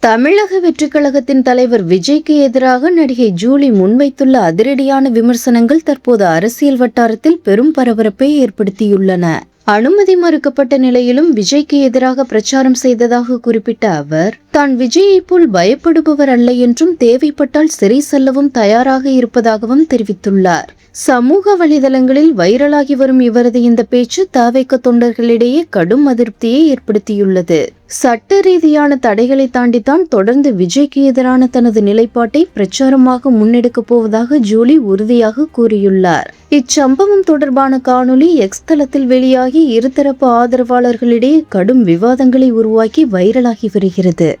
தமிழக வெற்றிக் கழகத்தின் தலைவர் விஜய்க்கு எதிராக நடிகை ஜூலி முன்வைத்துள்ள அதிரடியான விமர்சனங்கள் தற்போது அரசியல் வட்டாரத்தில் பெரும் பரபரப்பை ஏற்படுத்தியுள்ளன. அனுமதி மறுக்கப்பட்ட நிலையிலும் விஜய்க்கு எதிராக பிரச்சாரம் செய்ததாக குறிப்பிட்ட அவர், தான் விஜயை போல் பயப்படுபவர் அல்ல என்றும் தேவைப்பட்டால் சிறை செல்லவும் தயாராக இருப்பதாகவும் தெரிவித்துள்ளார். சமூக வலைதளங்களில் வைரலாகி வரும் இவரது இந்த பேச்சு தவிக தொண்டர்களிடையே கடும் அதிருப்தியை ஏற்படுத்தியுள்ளது. சட்ட ரீதியான தடைகளை தாண்டித்தான் தொடர்ந்து விஜய்க்கு எதிரான தனது நிலைப்பாட்டை பிரச்சாரமாக முன்னெடுக்கப் போவதாக ஜூலி உறுதியாக கூறியுள்ளார். இச்சம்பவம் தொடர்பான காணொலி எக்ஸ் தளத்தில் வெளியாகி இருதரப்பு ஆதரவாளர்களிடையே கடும் விவாதங்களை உருவாக்கி வைரலாகி வருகிறது.